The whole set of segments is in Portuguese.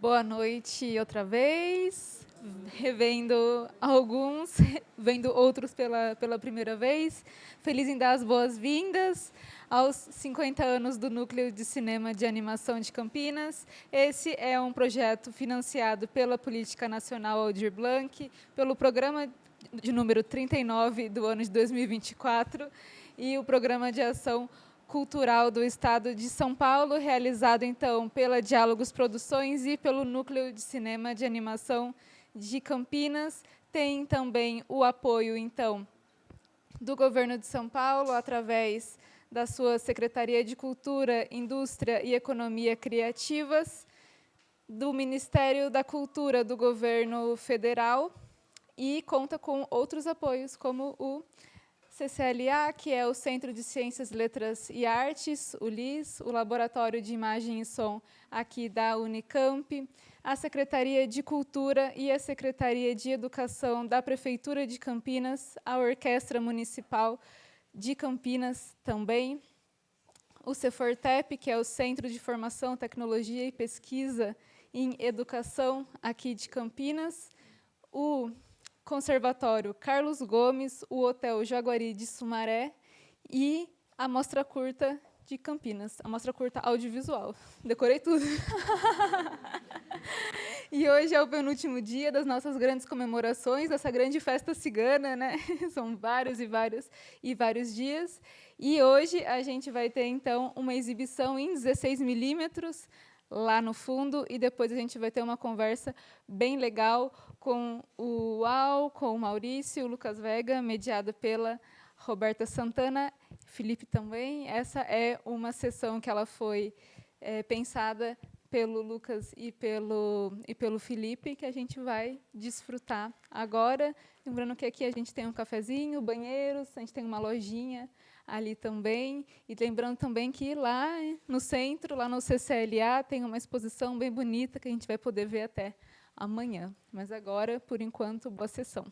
Boa noite outra vez, revendo alguns, vendo outros pela primeira vez. Feliz em dar as boas-vindas aos 50 anos do Núcleo de Cinema de Animação de Campinas. Esse é um projeto financiado pela Política Nacional Aldir Blanc, pelo Programa de número 39 do ano de 2024 e o Programa de Ação Cultural do Estado de São Paulo, realizado, então, pela Diálogos Produções e pelo Núcleo de Cinema de Animação de Campinas. Tem também o apoio, então, do Governo de São Paulo, através da sua Secretaria de Cultura, Indústria e Economia Criativas, do Ministério da Cultura do Governo Federal, e conta com outros apoios, como o CCLA, que é o Centro de Ciências, Letras e Artes, o LIS, o Laboratório de Imagem e Som aqui da Unicamp, a Secretaria de Cultura e a Secretaria de Educação da Prefeitura de Campinas, a Orquestra Municipal de Campinas também, o Cefortep, que é o Centro de Formação, Tecnologia e Pesquisa em Educação aqui de Campinas, o Conservatório Carlos Gomes, o Hotel Jaguari de Sumaré e a Mostra Curta de Campinas, a Mostra Curta Audiovisual. Decorei tudo. E hoje é o penúltimo dia das nossas grandes comemorações, dessa grande festa cigana, né? São vários e vários dias. E hoje a gente vai ter, então, uma exibição em 16 milímetros, lá no fundo, e depois a gente vai ter uma conversa bem legal com o Uau, com o Maurício, o Lucas Vega, mediada pela Roberta Santana, Felipe também. Essa é uma sessão que ela foi pensada pelo Lucas e pelo Felipe, que a gente vai desfrutar agora. Lembrando que aqui a gente tem um cafezinho, banheiros, a gente tem uma lojinha ali também. E lembrando também que lá no centro, lá no CCLA, tem uma exposição bem bonita que a gente vai poder ver até amanhã. Mas agora, por enquanto, boa sessão.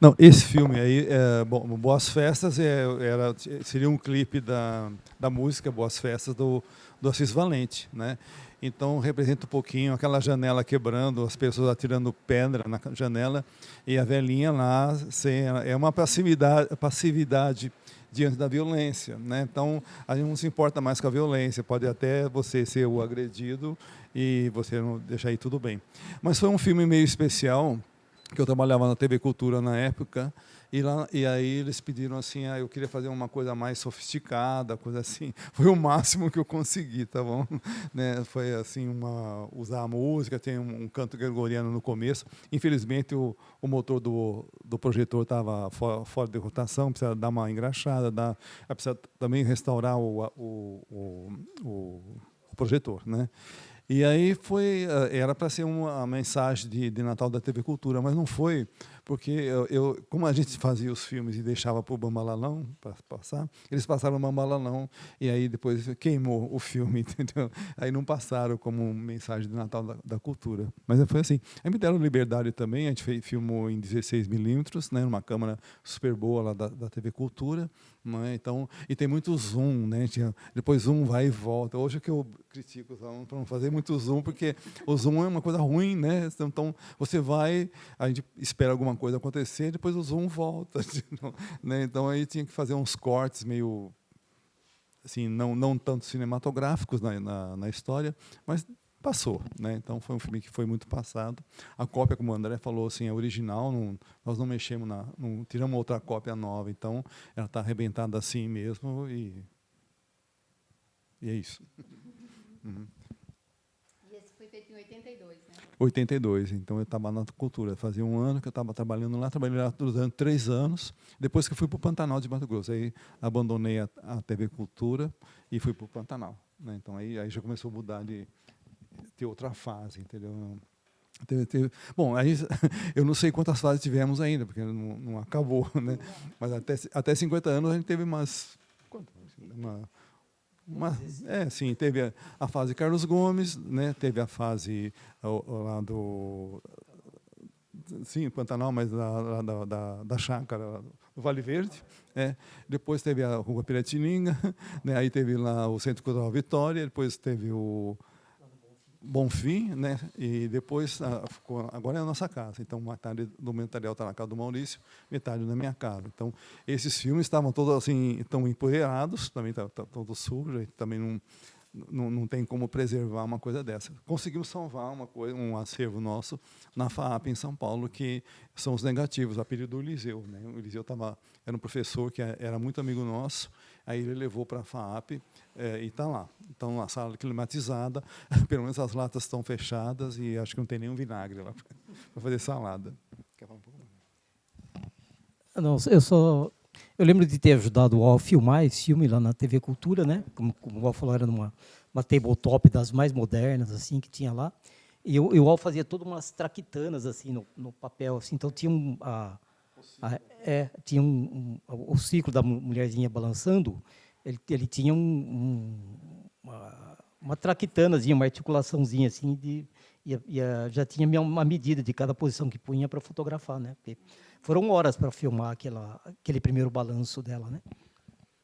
Não, esse filme aí, bom, Boas Festas seria um clipe da música Boas Festas do Assis Valente, né? Então representa um pouquinho aquela janela quebrando, as pessoas atirando pedra na janela e a velhinha lá é uma passividade diante da violência, né? Então a gente não se importa mais com a violência, pode até você ser o agredido e você não deixar aí tudo bem. Mas foi um filme meio especial, que eu trabalhava na TV Cultura na época, e aí eles pediram assim, eu queria fazer uma coisa mais sofisticada, coisa assim. Foi o máximo que eu consegui, tá bom? Né? Foi assim, usar a música, tem um canto gregoriano no começo. Infelizmente, o motor do projetor estava fora de rotação, precisa dar uma engraxada, precisa também restaurar o projetor, né? E aí era para ser uma mensagem de Natal da TV Cultura, mas não foi, porque como a gente fazia os filmes e deixava para o Bambalalão para passar, eles passaram o Bambalalão e aí depois queimou o filme, entendeu? Aí não passaram como mensagem de Natal da Cultura. Mas foi assim. Aí me deram liberdade também, a gente filmou em 16 milímetros, né, numa câmera super boa lá da TV Cultura. Né? Então, e tem muito zoom, né? Depois zoom vai e volta. Hoje é que eu critico os alunos para não fazer muito zoom, porque o zoom é uma coisa ruim, né? Então você vai, a gente espera alguma coisa acontecer, depois o zoom volta, né? Então aí tinha que fazer uns cortes meio assim, não tanto cinematográficos na história, mas passou, né? Então foi um filme que foi muito passado. A cópia, como o André falou, assim, é original. Nós não mexemos não tiramos outra cópia nova. Então ela está arrebentada assim mesmo e é isso. Uhum. E esse foi feito em 82, né? 82. Então eu estava na cultura. Fazia um ano que eu estava trabalhando lá. Trabalhei lá durante 3 anos. Depois que eu fui para o Pantanal de Mato Grosso, aí abandonei a TV Cultura e fui para o Pantanal. Né? Então aí já começou a mudar de ter outra fase, entendeu? Bom, aí eu não sei quantas fases tivemos ainda, porque não acabou, né? Mas até 50 anos a gente teve sim, teve a fase Carlos Gomes, né? Teve a fase lá do Pantanal, mas da chácara do Vale Verde. Depois teve a Rua Piratininga, né? Aí teve lá o Centro Cultural Vitória, depois teve o Bonfim, né? E depois agora é a nossa casa. Então, metade do material está na casa do Maurício, metade na minha casa. Então, esses filmes estavam todos assim, tão empoderados, também tá todo sujo, também não tem como preservar uma coisa dessa. Conseguimos salvar um acervo nosso na FAAP em São Paulo, que são os negativos, a período do Eliseu, né? O Eliseu era um professor que era muito amigo nosso, aí ele levou para a FAAP e está lá. Então, na sala climatizada, pelo menos as latas estão fechadas e acho que não tem nenhum vinagre lá para fazer salada. Quer falar um pouco mais? Não, eu lembro de ter ajudado o UOL a filmar esse filme lá na TV Cultura, né? Como o UOL falou, era uma tabletop das mais modernas assim que tinha lá. E o UOL fazia todas umas traquitanas assim no papel, assim. Então tinha o ciclo da mulherzinha balançando. Ele tinha uma traquitanazinha, uma articulaçãozinha assim já tinha uma medida de cada posição que punha para fotografar, né? Porque foram horas para filmar aquele primeiro balanço dela, né?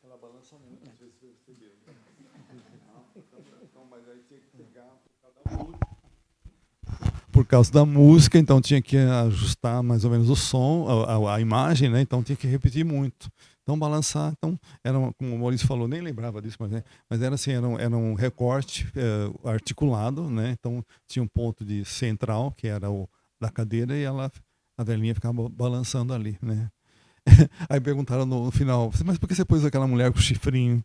Ela balança muito, às vezes você percebeu. Então, mas aí tinha que pegar por causa da música, então tinha que ajustar mais ou menos o som, a imagem, né? Então tinha que repetir muito. Então balançar, como o Maurício falou, nem lembrava disso, mas era assim, era um recorte articulado, né? Então tinha um ponto de central, que era o da cadeira, e a velhinha ficava balançando ali, né? Aí perguntaram no final, mas por que você pôs aquela mulher com chifrinho?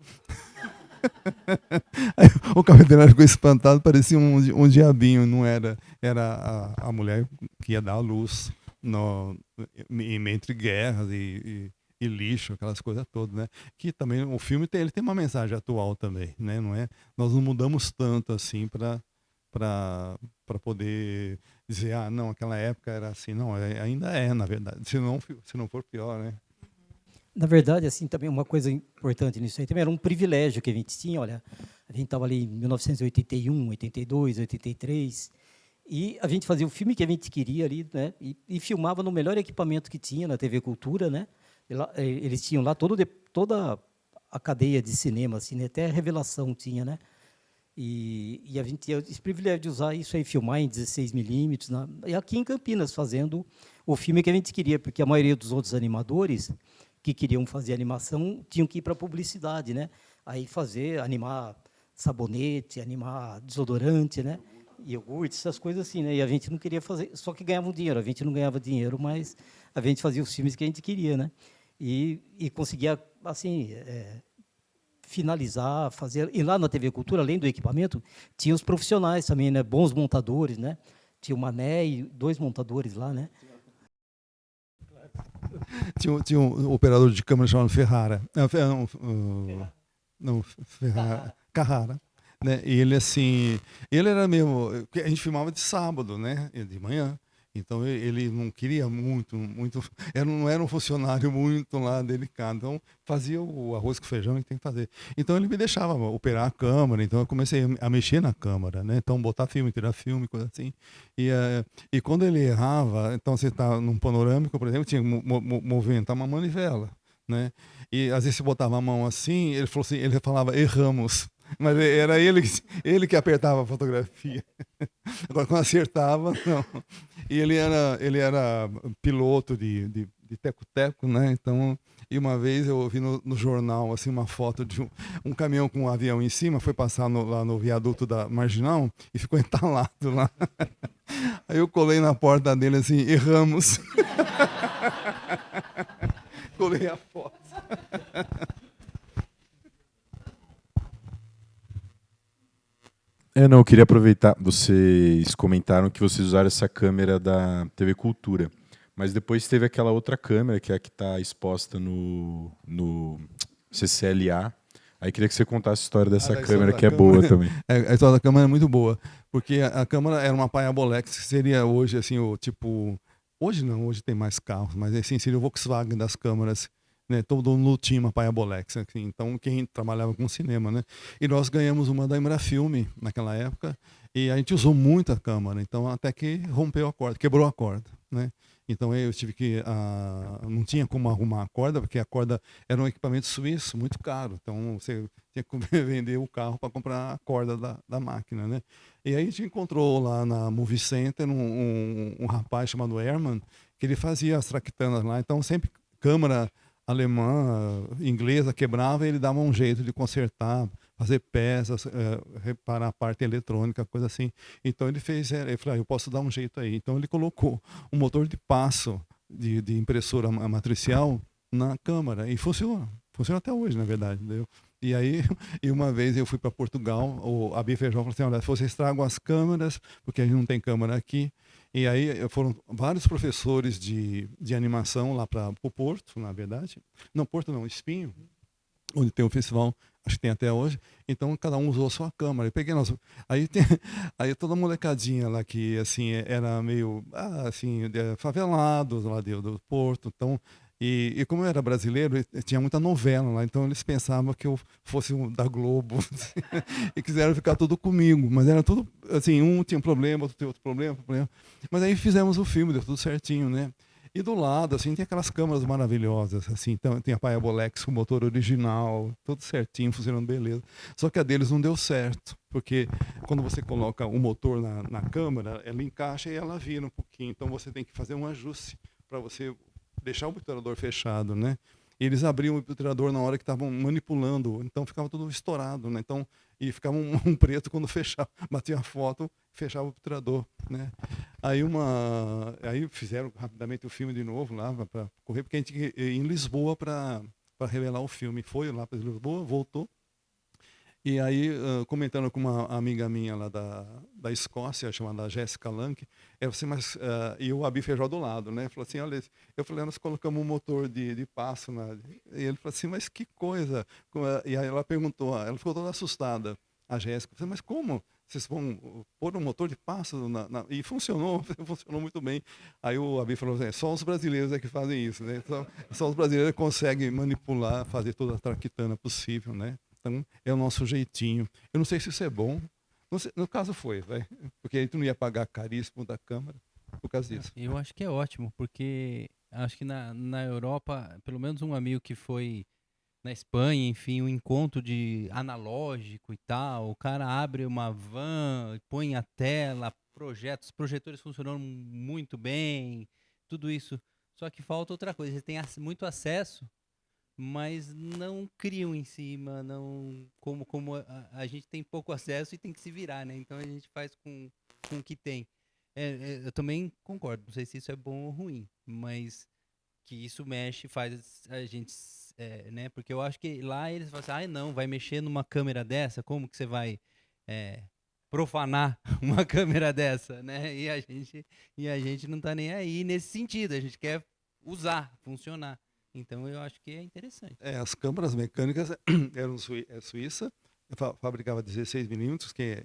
Aí, o cabeleireiro ficou espantado, parecia um diabinho, não era a mulher que ia dar a luz entre guerras e lixo, aquelas coisas todas, né? Que também o filme ele tem uma mensagem atual também, né? Não é? Nós não mudamos tanto assim para poder dizer, não, aquela época era assim, não, ainda na verdade, se não for pior, né? Na verdade, assim, também uma coisa importante nisso aí também era um privilégio que a gente tinha. Olha, a gente estava ali em 1981, 82, 83, e a gente fazia o filme que a gente queria ali, né? E filmava no melhor equipamento que tinha na TV Cultura, né? Eles tinham lá toda a cadeia de cinema, assim, até a Revelação tinha, né? E a gente tinha esse privilégio de usar isso aí, filmar em 16 milímetros, e aqui em Campinas, fazendo o filme que a gente queria, porque a maioria dos outros animadores que queriam fazer animação tinham que ir para a publicidade, né? Aí animar sabonete, animar desodorante, né? iogurte, essas coisas assim, né? E a gente não queria fazer, só que ganhava um dinheiro. A gente não ganhava dinheiro, mas a gente fazia os filmes que a gente queria, né? E conseguia, assim, finalizar, fazer. E lá na TV Cultura, além do equipamento, tinha os profissionais também, né? Bons montadores, né? Tinha o Mané e 2 montadores lá, né? Tinha um operador de câmera chamado Ferrara. Não, Ferrara. Carrara. Né? E ele, assim, ele era mesmo. A gente filmava de sábado, né? De manhã. Então ele não queria muito, não era um funcionário muito lá delicado. Então fazia o arroz com feijão que tem que fazer. Então ele me deixava operar a câmera. Então eu comecei a mexer na câmera, né? Então botar filme, tirar filme, coisa assim. E quando ele errava, então você está num panorâmico, por exemplo, tinha que movimentar uma manivela, né? E às vezes você botava a mão assim, ele falava erramos. Mas era ele que apertava a fotografia. Agora, quando acertava, não. E ele era piloto de teco-teco, né? Então, e uma vez eu vi no jornal assim, uma foto de um caminhão com um avião em cima, foi passar lá no viaduto da Marginal e ficou entalado lá. Aí eu colei na porta dele assim, erramos. Colei a foto. Não, eu queria aproveitar. Vocês comentaram que vocês usaram essa câmera da TV Cultura, mas depois teve aquela outra câmera, que é a que está exposta no CCLA. Aí queria que você contasse a história dessa câmera, que é boa também. A história da câmera é muito boa, porque a câmera era uma Paya Bolex, que seria hoje, assim, o tipo... Hoje não, hoje tem mais carros, mas assim, seria o Volkswagen das câmeras, né? Todo mundo tinha uma Paya Bolex, assim, então quem trabalhava com cinema, né? E nós ganhamos uma da Embrafilme naquela época, e a gente usou muito a câmera, então até que rompeu a corda, quebrou a corda, né? Então eu tive que... não tinha como arrumar a corda, porque a corda era um equipamento suíço, muito caro. Então você tinha que vender o carro para comprar a corda da máquina, né? E aí a gente encontrou lá na Movie Center um rapaz chamado Herman, que ele fazia as traquitanas lá. Então sempre câmera alemã, inglesa, quebrava e ele dava um jeito de consertar, fazer peças, reparar a parte eletrônica, coisa assim. Então ele falou, eu posso dar um jeito aí. Então ele colocou um motor de passo de impressora matricial na câmara e funciona. Funciona até hoje, na verdade. Entendeu? E aí, uma vez eu fui para Portugal, o Abi Feijão falou assim, olha, vocês tragam as câmeras, porque a gente não tem câmera aqui. E aí foram vários professores de animação lá para o Porto, na verdade. Não, Porto não, Espinho, onde tem o festival, acho que tem até hoje. Então cada um usou a sua câmera. Eu peguei aí toda a molecadinha lá que assim era meio assim favelados lá do Porto. Então e como eu era brasileiro, tinha muita novela lá, então eles pensavam que eu fosse da Globo e quiseram ficar tudo comigo, mas era tudo assim, um tinha um problema, outro tinha outro problema. Mas aí fizemos o filme, deu tudo certinho, né? E do lado, assim, tem aquelas câmeras maravilhosas, assim, então, tem a Paya Bolex com motor original, tudo certinho, funcionando beleza. Só que a deles não deu certo, porque quando você coloca o motor na câmera, ela encaixa e ela vira um pouquinho. Então você tem que fazer um ajuste para você deixar o obturador fechado, né? E eles abriam o obturador na hora que estavam manipulando, então ficava tudo estourado, né? Então, e ficava um preto quando fechava, batia a foto, fechava o obturador, né? Aí fizeram rapidamente o filme de novo lá para correr, porque a gente ia em Lisboa para revelar o filme. Foi lá para Lisboa, voltou. E aí, comentando com uma amiga minha lá da Escócia, chamada Jessica Lank, assim, e o Abi Feijó do lado, né? Falou assim, olha, eu falei, nós colocamos um motor de passo, e ele falou assim, mas que coisa. E aí ela perguntou, ela ficou toda assustada, a Jéssica, falei, mas como? Vocês vão pôr um motor de passo? E funcionou, funcionou muito bem. Aí o Abi falou assim, só os brasileiros é que fazem isso, né? Só os brasileiros conseguem manipular, fazer toda a traquitana possível, né? Então, é o nosso jeitinho. Eu não sei se isso é bom. No caso foi, porque aí tu não ia pagar caríssimo da Câmara por causa disso. Eu acho que é ótimo, porque acho que na Europa, pelo menos um amigo que foi na Espanha, enfim, um encontro de analógico e tal, o cara abre uma van, põe a tela, os projetores funcionam muito bem, tudo isso. Só que falta outra coisa, eles têm muito acesso, mas não criam em cima, não como a gente tem pouco acesso e tem que se virar, né? Então a gente faz com com o que tem. Eu também concordo, não sei se isso é bom ou ruim, mas que isso mexe, faz a gente, né? Porque eu acho que lá eles falam assim, não, vai mexer numa câmera dessa, como que você vai profanar uma câmera dessa, né? E a gente não tá nem aí nesse sentido, a gente quer usar, funcionar. Então eu acho que é interessante. As câmaras mecânicas eram suíça, fabricava 16 milímetros, que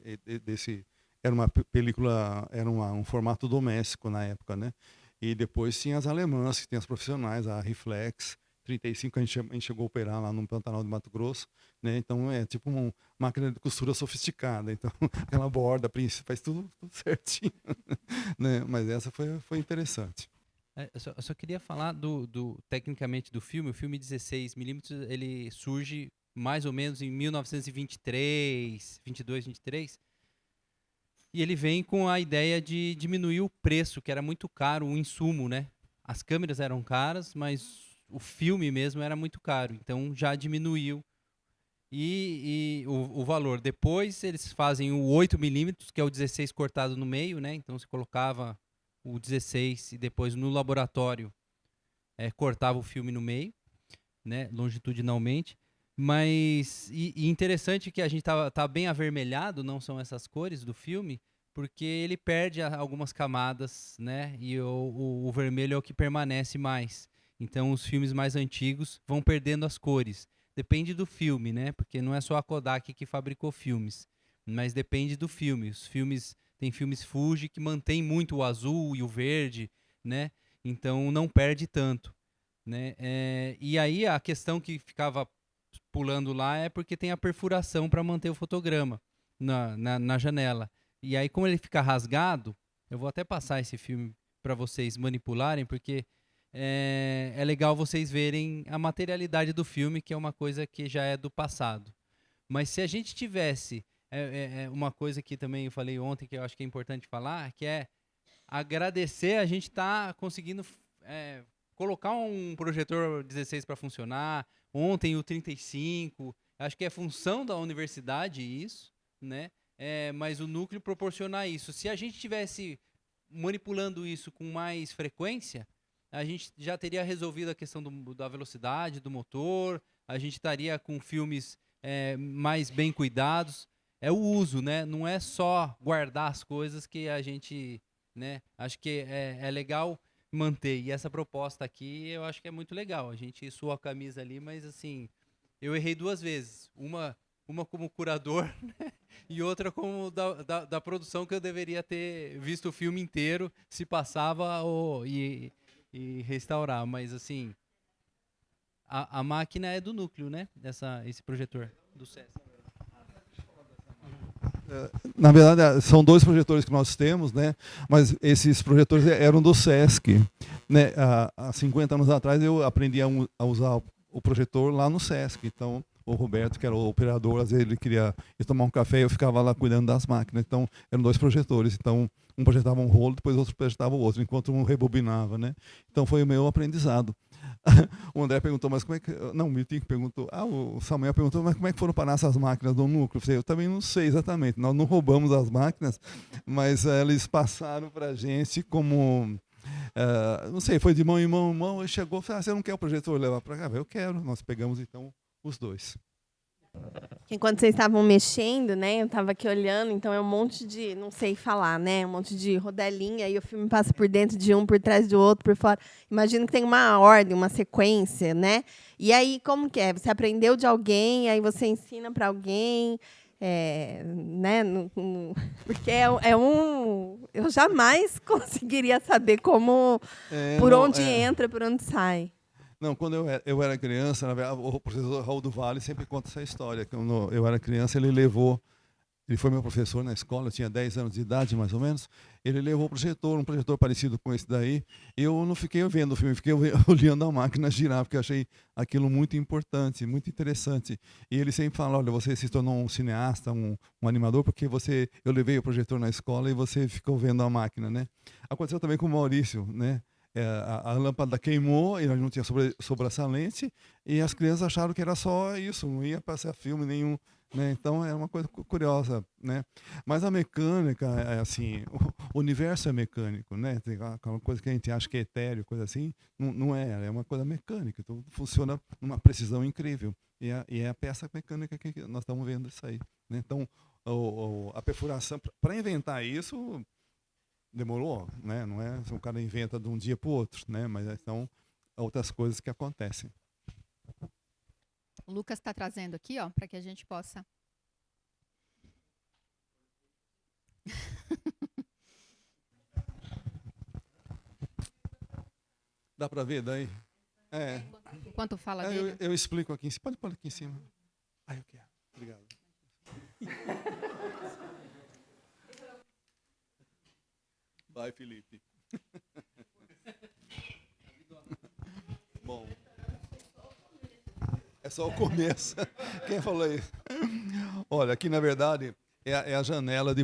era uma película, era um formato doméstico na época, né? E depois tinha as alemãs, que tem as profissionais, a Reflex 35, a gente chegou a operar lá no Pantanal de Mato Grosso, né? Então é tipo uma máquina de costura sofisticada, então aquela borda, faz tudo certinho, né? Mas essa foi interessante. Eu só queria falar tecnicamente do filme. O filme 16mm, ele surge mais ou menos em 1923, 22, 23. E ele vem com a ideia de diminuir o preço, que era muito caro o insumo, né? As câmeras eram caras, mas o filme mesmo era muito caro. Então já diminuiu o valor. Depois eles fazem o 8mm, que é o 16 cortado no meio, né? Então você colocava o 16 e depois no laboratório cortava o filme no meio, né? Longitudinalmente. Mas interessante que a gente tá bem avermelhado, não são essas cores do filme, porque ele perde algumas camadas, né? E o vermelho é o que permanece mais. Então os filmes mais antigos vão perdendo as cores. Depende do filme, né? Porque não é só a Kodak que fabricou filmes, mas depende do filme. Tem filmes Fuji que mantém muito o azul e o verde, né? Então não perde tanto, né? E aí a questão que ficava pulando lá é porque tem a perfuração para manter o fotograma na janela. E aí, como ele fica rasgado, eu vou até passar esse filme para vocês manipularem, porque é legal vocês verem a materialidade do filme, que é uma coisa que já é do passado. Mas se a gente tivesse uma coisa que também eu falei ontem, que eu acho que é importante falar, que é agradecer a gente estar conseguindo colocar um projetor 16 para funcionar. Ontem o 35, acho que é função da universidade isso, né? Mas o núcleo proporcionar isso. Se a gente tivesse manipulando isso com mais frequência, a gente já teria resolvido a questão da velocidade do motor, a gente estaria com filmes mais bem cuidados. É o uso, né? Não é só guardar as coisas que a gente, né? Acho que é legal manter. E essa proposta aqui eu acho que é muito legal. A gente suou a camisa ali, mas assim, eu errei 2 vezes. Uma como curador, né? E outra como da produção, que eu deveria ter visto o filme inteiro, se passava e restaurar. Mas assim, a máquina é do núcleo, né? Esse projetor do SESC. Na verdade, são 2 projetores que nós temos, né? Mas esses projetores eram do SESC, né? Há 50 anos atrás eu aprendi a usar o projetor lá no SESC. Então, o Roberto, que era o operador, às vezes ele queria ir tomar um café e eu ficava lá cuidando das máquinas. Então, eram 2 projetores. Então, um projetava um rolo, depois o outro projetava o outro, enquanto um rebobinava, né? Então, foi o meu aprendizado. O André perguntou, mas como é que... Não, o Milton perguntou. O Samuel perguntou, mas como é que foram parar essas máquinas do núcleo? Eu também não sei exatamente. Nós não roubamos as máquinas, mas eles passaram para a gente como... não sei, foi de mão em mão, e chegou e falou, você não quer o projetor levar para cá? Eu quero. Nós pegamos, então, os 2. Enquanto vocês estavam mexendo, né, eu estava aqui olhando, então é um monte de, não sei falar, né, um monte de rodelinha, e o filme passa por dentro de um, por trás do outro, por fora. Imagino que tem uma ordem, uma sequência, né? E aí, como que é? Você aprendeu de alguém, aí você ensina para alguém, né? Porque eu jamais conseguiria saber como, por onde entra, por onde sai. Não, quando eu era criança, na verdade, o professor Raul do Vale sempre conta essa história. Quando eu era criança, ele foi meu professor na escola, eu tinha 10 anos de idade, mais ou menos. Ele levou um projetor parecido com esse daí. Eu não fiquei vendo o filme, fiquei olhando a máquina girar, porque eu achei aquilo muito importante, muito interessante. E ele sempre fala, olha, você se tornou um cineasta, um animador, porque eu levei o projetor na escola e você ficou vendo a máquina, né? Aconteceu também com o Maurício, né? A lâmpada queimou e não tinha sobressalente, e as crianças acharam que era só isso, não ia passar filme nenhum, né? Então é uma coisa curiosa, né? Mas a mecânica é assim, o universo é mecânico, né? Tem aquela coisa que a gente acha que é etéreo, coisa assim, não é uma coisa mecânica. Então funciona numa precisão incrível. E é a peça mecânica que nós estamos vendo isso aí, né? Então a perfuração, para inventar isso, demorou, né? Não é o cara inventa de um dia para o outro, né? Mas são outras coisas que acontecem. O Lucas está trazendo aqui, ó, para que a gente possa. Dá para ver daí? É. Enquanto fala dele. Eu explico aqui em cima. Pode pôr aqui em cima. Eu quero. Obrigado. Vai, Felipe. Bom. É só o começo. Quem falou isso? Olha, aqui na verdade é a janela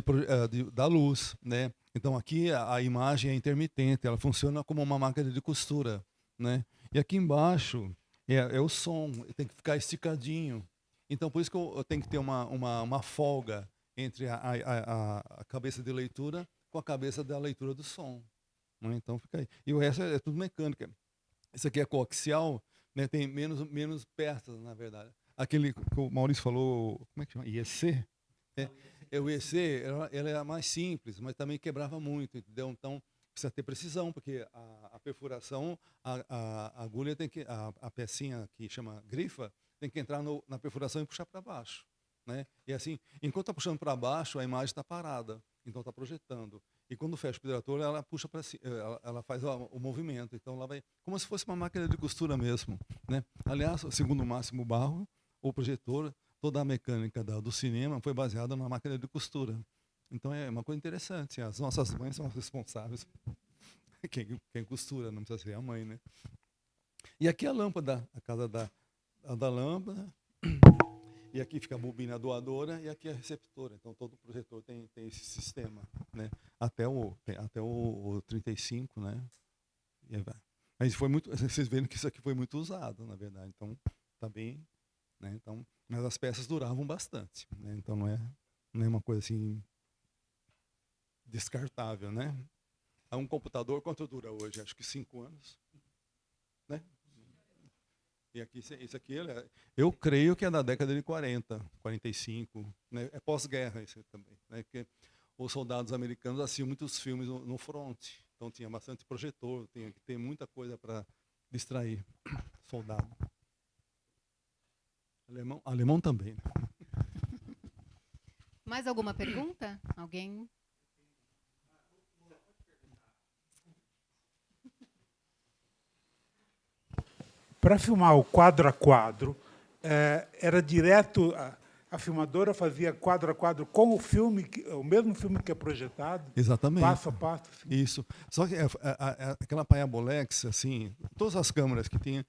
da luz, né? Então aqui a imagem é intermitente, ela funciona como uma máquina de costura, né? E aqui embaixo é o som, tem que ficar esticadinho. Então por isso que eu tenho que ter uma folga entre a cabeça de leitura com a cabeça da leitura do som, né? Então fica aí. E o resto é tudo mecânica. Isso aqui é coaxial, né? Tem menos peças, na verdade. Aquele que o Maurício falou, como é que chama? IEC? O IEC, ela é mais simples, mas também quebrava muito, entendeu? Então, precisa ter precisão, porque a perfuração, a agulha tem que, a pecinha que chama grifa, tem que entrar na perfuração e puxar para baixo, né? E assim, enquanto está puxando para baixo, a imagem está parada, então está projetando. E quando fecha o epidurador, ela puxa para cima, ela faz o movimento, então ela vai como se fosse uma máquina de costura mesmo, né? Aliás, segundo o Máximo Barro, o projetor, toda a mecânica do cinema foi baseada na máquina de costura. Então é uma coisa interessante. As nossas mães são as responsáveis. Quem costura, não precisa ser a mãe, né? E aqui a lâmpada, a casa da lâmpada. E aqui fica a bobina doadora e aqui a receptora. Então todo projetor tem esse sistema, né? Até o 35, né? E aí vai. Mas foi muito, vocês veem que isso aqui foi muito usado, na verdade. Então tá bem, né? Então, mas as peças duravam bastante, né? Então não é uma coisa assim descartável, né? Um computador quanto dura hoje? Acho que 5 anos, né? E aqui, isso aqui, eu creio que é da década de 40, 45, né? É pós-guerra isso também, né? Porque os soldados americanos assistiam muitos filmes no front, então tinha bastante projetor, tinha que ter muita coisa para distrair soldado. Alemão também, né? Mais alguma pergunta? Alguém? Para filmar o quadro a quadro, era direto, a filmadora fazia quadro a quadro com o filme, o mesmo filme que é projetado? Exatamente. Passo a passo. Assim. Isso. Só que aquela Payabolex, assim, todas as câmeras que tinha,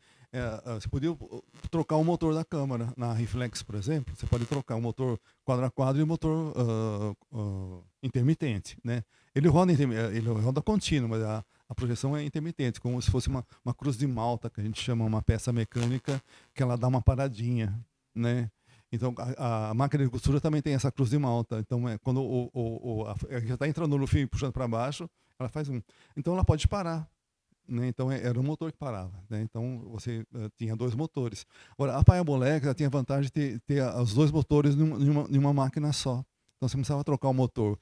você podia trocar o motor da câmera. Na Reflex, por exemplo, você pode trocar o motor quadro a quadro e o motor intermitente, né? Ele roda contínuo, mas a projeção é intermitente, como se fosse uma cruz de Malta, que a gente chama uma peça mecânica, que ela dá uma paradinha, né? Então, a máquina de costura também tem essa cruz de Malta. Então, quando a gente está entrando no fio e puxando para baixo, ela faz um. Então, ela pode parar, né? Então, era um motor que parava, né? Então, você tinha 2 motores. Agora, a Payabolex tinha a vantagem de ter os 2 motores em uma máquina só. Então, você não precisava trocar o motor.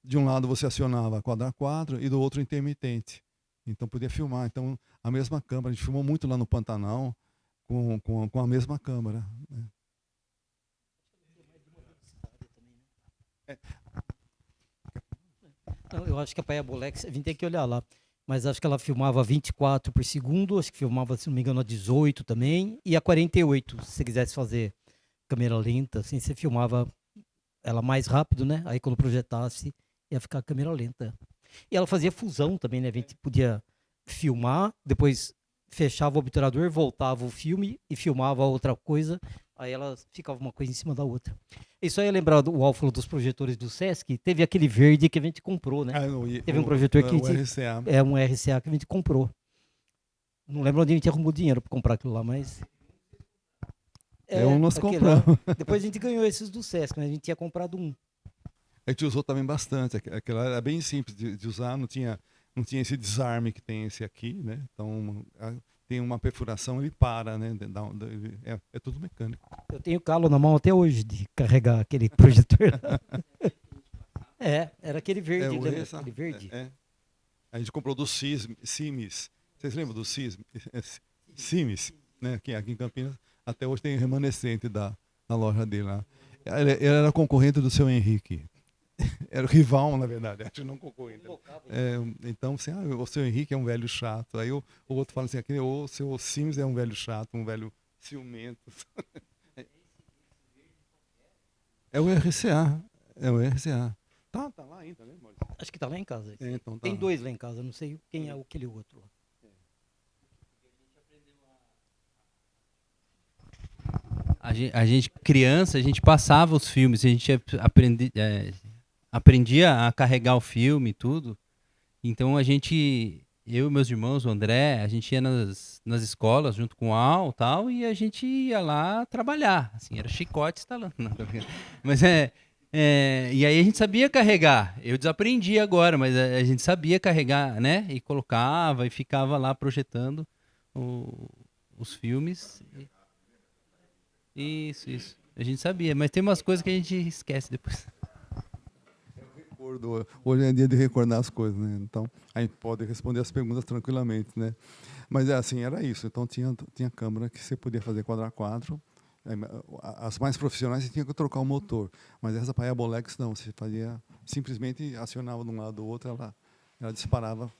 De um lado, você acionava quadro a quadro e do outro, intermitente. Então, podia filmar. Então, a mesma câmera. A gente filmou muito lá no Pantanal com a mesma câmera, né? Não, eu acho que a Payabolex, a gente tem que olhar lá, mas acho que ela filmava 24 por segundo, acho que filmava, se não me engano, a 18 também, e a 48, se você quisesse fazer câmera lenta, assim, você filmava ela mais rápido, né? Aí quando projetasse, ia ficar a câmera lenta. E ela fazia fusão também, né? A gente podia filmar, depois fechava o obturador, voltava o filme e filmava outra coisa, aí ela ficava uma coisa em cima da outra. Isso aí é lembrar o Alfalo dos projetores do Sesc, teve aquele verde que a gente comprou, né? Teve um projetor que RCA. É um RCA que a gente comprou. Não lembro onde a gente arrumou dinheiro para comprar aquilo lá, mas Nós aquela- compramos. Depois a gente ganhou esses do Sesc, mas a gente tinha comprado um. A gente usou também bastante. Aquela era bem simples de usar, não tinha esse desarme que tem esse aqui, né? Então, tem uma perfuração, ele para, né? É tudo mecânico. Eu tenho calo na mão até hoje de carregar aquele projetor. Era aquele verde, lembra? Aquele verde. A gente comprou do Simes. Vocês lembram do Simes? Né? Aqui em Campinas. Até hoje tem remanescente da loja dele lá. Ele era concorrente do seu Henrique. Era o rival, na verdade, acho que não concorrente. Então, assim, o seu Henrique é um velho chato. Aí o outro fala assim, o seu Sims é um velho chato, um velho ciumento. É o RCA. É o RCA. Tá lá ainda, né, Maurício? Acho que tá lá em casa. Então tá Tem lá. 2 lá em casa, não sei quem é aquele outro lá. A gente, criança, a gente passava os filmes, a gente aprendia a carregar o filme e tudo. Então eu e meus irmãos, o André, a gente ia nas escolas junto com o Al tal, e a gente ia lá trabalhar. Assim, era chicote instalando. Mas e aí a gente sabia carregar. Eu desaprendi agora, mas a gente sabia carregar, né? E colocava e ficava lá projetando os filmes. Isso. A gente sabia, mas tem umas coisas que a gente esquece depois. Hoje é dia de recordar as coisas, né? Então, a gente pode responder as perguntas tranquilamente, né? Mas assim, era isso. Então, tinha câmera que você podia fazer quadro a quadro. As mais profissionais, você tinha que trocar o motor. Mas essa para a Bolex, não. Você fazia, simplesmente acionava de um lado ou do outro, ela disparava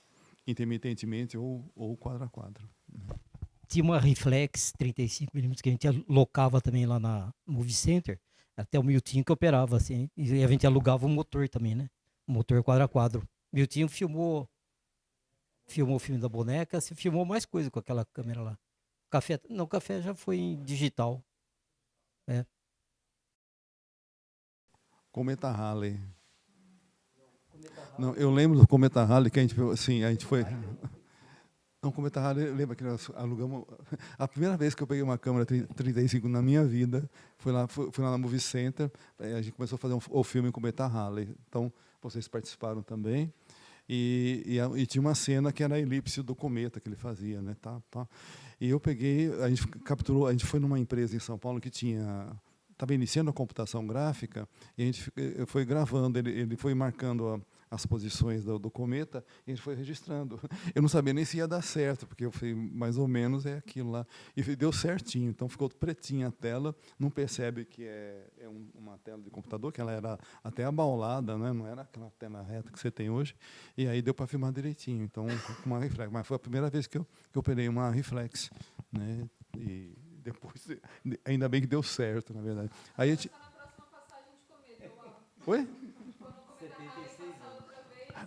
intermitentemente ou quadro a quadro. Tinha uma reflex 35mm que a gente alocava também lá na Movie Center, até o Miltinho que operava, assim, e a gente alugava o motor também, né? O motor quadro a quadro. Miltinho filmou o filme da boneca, se filmou mais coisa com aquela câmera lá. O café já foi em digital. Cometa Halley. Não, eu lembro do Cometa Halley que a gente foi. Não, Cometa Halley, lembra que nós alugamos. A primeira vez que eu peguei uma câmera 35 na minha vida foi lá na Movie Center. A gente começou a fazer o filme Cometa Halley. Então, vocês participaram também. E tinha uma cena que era a elipse do cometa que ele fazia, né? E eu peguei, a gente capturou, a gente foi numa empresa em São Paulo que estava iniciando a computação gráfica, e a gente foi gravando, ele foi marcando as posições do cometa, e a gente foi registrando. Eu não sabia nem se ia dar certo, porque eu falei, mais ou menos é aquilo lá. E deu certinho, então ficou pretinha a tela, não percebe que é uma tela de computador, que ela era até abaulada, né? Não era aquela tela reta que você tem hoje, e aí deu para filmar direitinho, então com uma reflex. Mas foi a primeira vez que eu operei uma reflex, né? E depois, ainda bem que deu certo, na verdade. Aí Oi?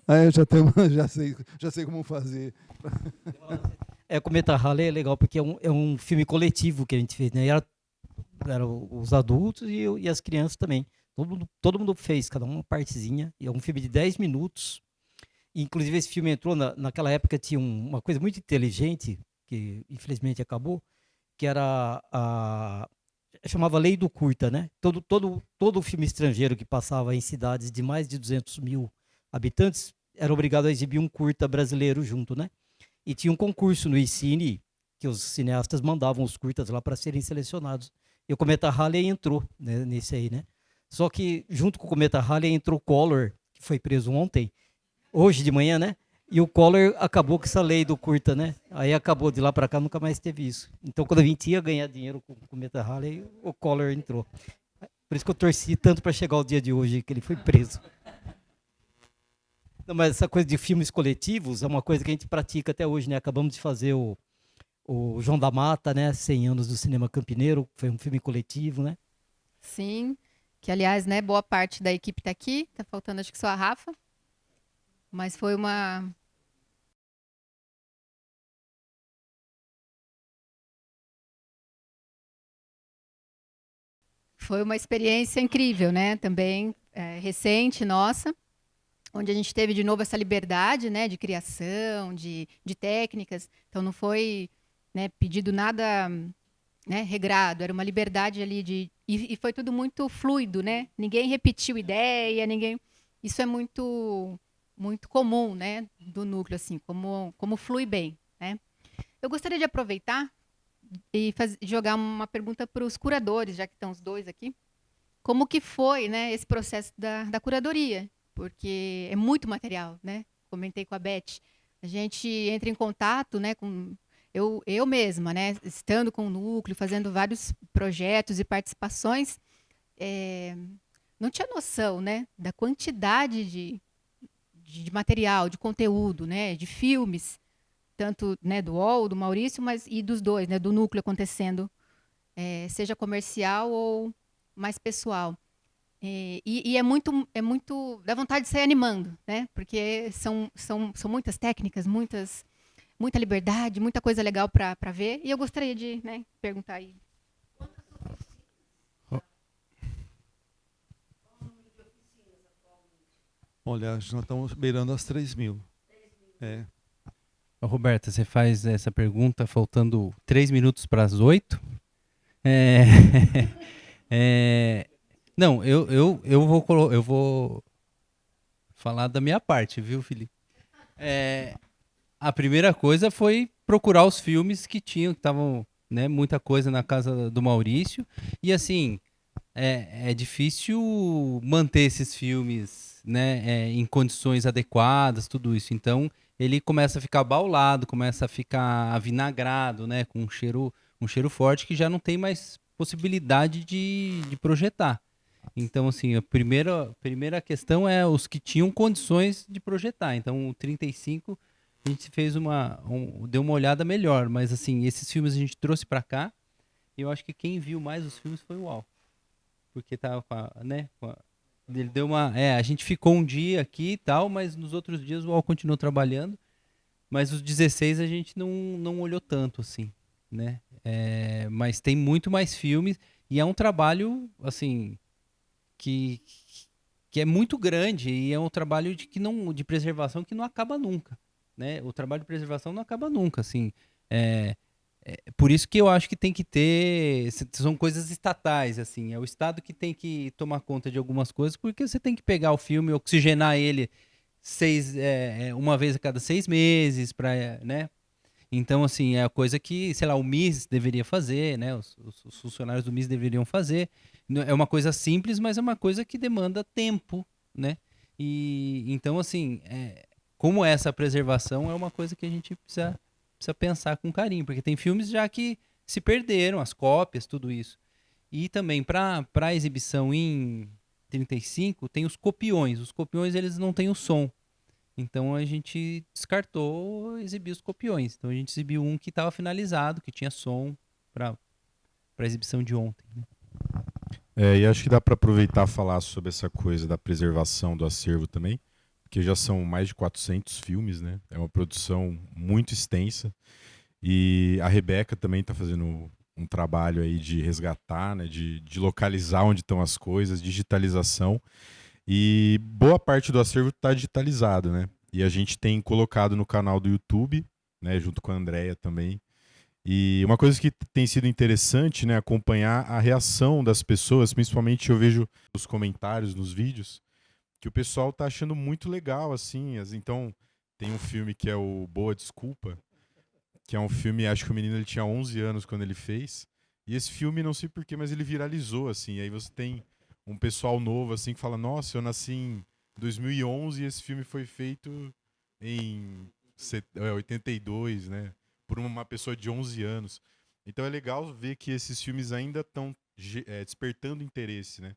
Eu já sei como fazer. Cometa Halley é legal porque é um filme coletivo que a gente fez, né? Era os adultos e as crianças também. Todo mundo fez, cada uma partezinha. E é um filme de 10 minutos. E, inclusive, esse filme entrou, naquela época tinha uma coisa muito inteligente, que infelizmente acabou, que era chamava Lei do Curta, né? Todo filme estrangeiro que passava em cidades de mais de 200 mil habitantes era obrigado a exibir um curta brasileiro junto, né? E tinha um concurso no ICine que os cineastas mandavam os curtas lá para serem selecionados. E o Cometa Halley entrou, né, nesse aí, né? Só que junto com o Cometa Halley entrou o Collor, que foi preso hoje de manhã, né? E o Collor acabou com essa lei do curta, né? Aí acabou, de lá para cá nunca mais teve isso. Então quando a gente ia ganhar dinheiro com o Cometa Halley, o Collor entrou. Por isso que eu torci tanto para chegar o dia de hoje que ele foi preso. Não, mas essa coisa de filmes coletivos é uma coisa que a gente pratica até hoje, né? Acabamos de fazer o João da Mata, né? 100 anos do cinema campineiro, foi um filme coletivo, né? Sim, que aliás, né, boa parte da equipe está aqui, tá faltando acho que só a Rafa, mas foi uma experiência incrível, né? Também recente, nossa, onde a gente teve de novo essa liberdade, né, de criação, de técnicas. Então não foi, né, pedido nada né, regrado, era uma liberdade ali e foi tudo muito fluido, né? Ninguém repetiu ideia, ninguém. Isso é muito comum, né, do núcleo assim, como flui bem, né? Eu gostaria de aproveitar e jogar uma pergunta para os curadores, já que estão os dois aqui. Como que foi, né, esse processo da curadoria? Porque é muito material, né? Comentei com a Beth. A gente entra em contato, né, com eu mesma, né, estando com o núcleo, fazendo vários projetos e participações, não tinha noção, né, da quantidade de material, de conteúdo, né, de filmes, tanto, né, do UOL, do Maurício, mas e dos dois, né, do núcleo acontecendo, seja comercial ou mais pessoal. E é muito dá vontade de sair animando, né? Porque são muitas técnicas, muita liberdade, muita coisa legal para ver. E eu gostaria de, né, perguntar aí. Olha, nós estamos beirando as 3.000. É. Ô, Roberta, você faz essa pergunta faltando 3 minutos para as 8? É, não, eu vou falar da minha parte, viu, Felipe? A primeira coisa foi procurar os filmes que estavam, né, muita coisa na casa do Maurício. E assim, é difícil manter esses filmes, né, em condições adequadas, tudo isso. Então, ele começa a ficar baulado, começa a ficar avinagrado, né, com um cheiro forte que já não tem mais possibilidade de projetar. Então, assim, a primeira questão é os que tinham condições de projetar. Então, o 35, a gente fez deu uma olhada melhor. Mas, assim, esses filmes a gente trouxe para cá. E eu acho que quem viu mais os filmes foi o Al. Porque tava com né? Ele deu uma. A gente ficou um dia aqui e tal, mas nos outros dias o Al continuou trabalhando. Mas os 16 a gente não olhou tanto, assim, né? Mas tem muito mais filmes. E é um trabalho, assim, que é muito grande. E é um trabalho de preservação que não acaba nunca, né? O trabalho de preservação não acaba nunca, assim. Por isso que eu acho que tem que ter. São coisas estatais, assim. É o Estado que tem que tomar conta de algumas coisas, porque você tem que pegar o filme, oxigenar ele uma vez a cada 6 meses, né? Então, assim, é a coisa que, sei lá, o MIS deveria fazer, né? Os funcionários do MIS deveriam fazer. É uma coisa simples, mas é uma coisa que demanda tempo, né? E então, assim, como essa preservação é uma coisa que a gente precisa pensar com carinho, porque tem filmes já que se perderam, as cópias, tudo isso. E também para exibição em 35 tem os copiões. Os copiões eles não têm o som. Então a gente descartou exibir os copiões. Então a gente exibiu um que estava finalizado, que tinha som para exibição de ontem, né? E acho que dá para aproveitar e falar sobre essa coisa da preservação do acervo também, porque já são mais de 400 filmes, né? É uma produção muito extensa. E a Rebeca também está fazendo um trabalho aí de resgatar, né? De localizar onde estão as coisas, digitalização. E boa parte do acervo está digitalizado, né? E a gente tem colocado no canal do YouTube, né? Junto com a Andrea também. E uma coisa que tem sido interessante, né? Acompanhar a reação das pessoas, principalmente eu vejo os comentários nos vídeos, que o pessoal tá achando muito legal, assim. Então, tem um filme que é o Boa Desculpa, que é um filme, acho que o menino ele tinha 11 anos quando ele fez. E esse filme, não sei porquê, mas ele viralizou, assim. E aí você tem um pessoal novo, assim, que fala, nossa, eu nasci em 2011 e esse filme foi feito em 82, né? Por uma pessoa de 11 anos. Então é legal ver que esses filmes ainda estão despertando interesse, né?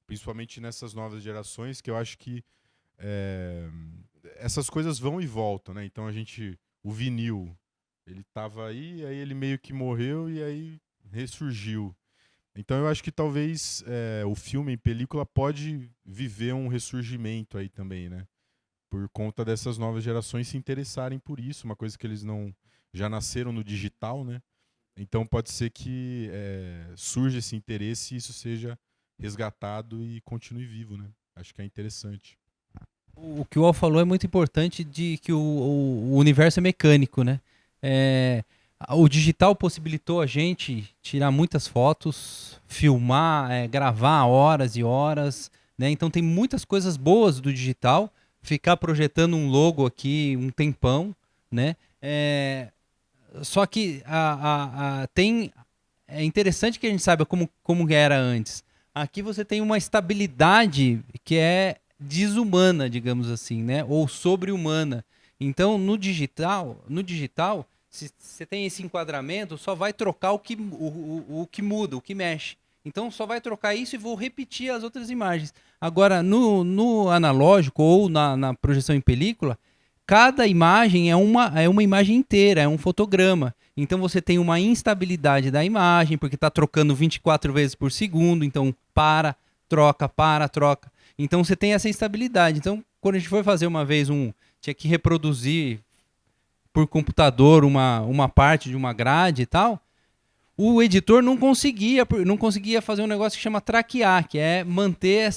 Principalmente nessas novas gerações, que eu acho que essas coisas vão e voltam, né? Então o vinil, ele estava aí ele meio que morreu e aí ressurgiu. Então eu acho que talvez o filme em película pode viver um ressurgimento aí também, né? Por conta dessas novas gerações se interessarem por isso, uma coisa que eles não já nasceram no digital, né? Então pode ser que surja esse interesse e isso seja resgatado e continue vivo, né? Acho que é interessante. O que o Al falou é muito importante, de que o universo é mecânico, né? o digital possibilitou a gente tirar muitas fotos, filmar, gravar horas e horas, né? Então tem muitas coisas boas do digital. Ficar projetando um logo aqui um tempão, né? Só que é interessante que a gente saiba como era antes. Aqui você tem uma estabilidade que é desumana, digamos assim, né? Ou sobre-humana. Então, no digital, se você tem esse enquadramento, só vai trocar o que muda, o que mexe. Então, só vai trocar isso e vou repetir as outras imagens. Agora, no analógico ou na projeção em película, cada imagem é uma imagem inteira, é um fotograma. Então você tem uma instabilidade da imagem, porque está trocando 24 vezes por segundo, então troca. Então você tem essa instabilidade. Então, quando a gente foi fazer uma vez tinha que reproduzir por computador uma parte de uma grade e tal, o editor não conseguia fazer um negócio que chama traquear, que é manter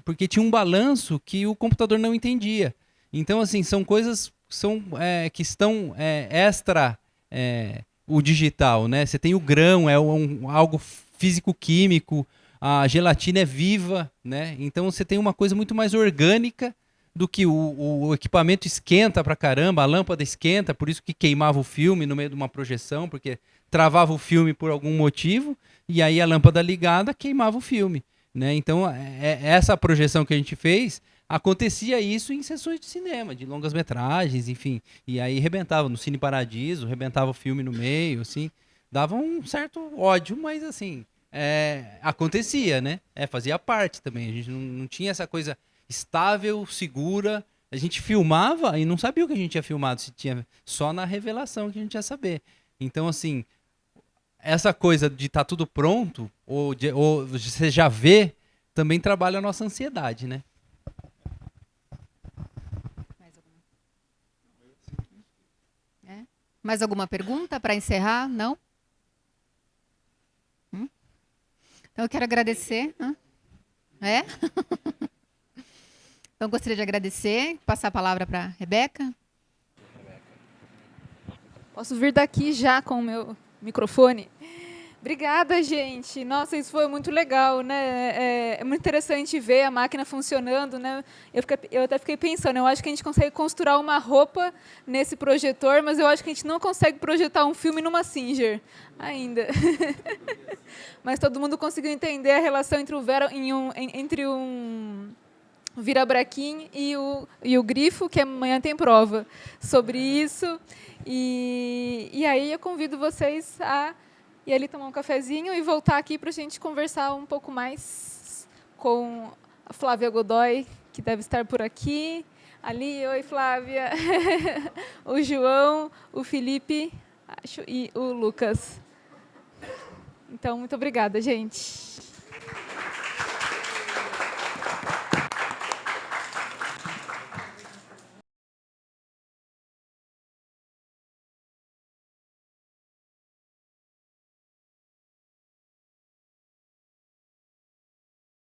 porque tinha um balanço que o computador não entendia. Então, assim, são coisas que estão extra o digital, né? Você tem o grão, algo físico-químico, a gelatina é viva, né? Então você tem uma coisa muito mais orgânica do que o equipamento esquenta pra caramba, a lâmpada esquenta, por isso que queimava o filme no meio de uma projeção, porque travava o filme por algum motivo, e aí a lâmpada ligada queimava o filme, né? Então, essa projeção que a gente fez, acontecia isso em sessões de cinema, de longas metragens, enfim. E aí rebentava no Cine Paradiso, rebentava o filme no meio, assim. Dava um certo ódio, mas assim, acontecia, né? Fazia parte também. A gente não tinha essa coisa estável, segura. A gente filmava e não sabia o que a gente tinha filmado, se tinha só na revelação que a gente ia saber. Então, assim, essa coisa de estar tudo pronto, ou você já vê, também trabalha a nossa ansiedade, né? Mais alguma pergunta para encerrar? Não? Então eu quero agradecer. Então eu gostaria de agradecer, passar a palavra para a Rebeca. Posso vir daqui já com o meu microfone? Obrigada, gente. Nossa, isso foi muito legal, né? É muito interessante ver a máquina funcionando, né? Eu até fiquei pensando, eu acho que a gente consegue costurar uma roupa nesse projetor, mas eu acho que a gente não consegue projetar um filme numa Singer ainda. Mas todo mundo conseguiu entender a relação entre um virabraquim e o grifo, que amanhã tem prova sobre isso. E aí eu convido vocês a ir ali tomar um cafezinho e voltar aqui para a gente conversar um pouco mais com a Flávia Godoy, que deve estar por aqui. Ali, oi, Flávia. O João, o Felipe, acho, e o Lucas. Então, muito obrigada, gente.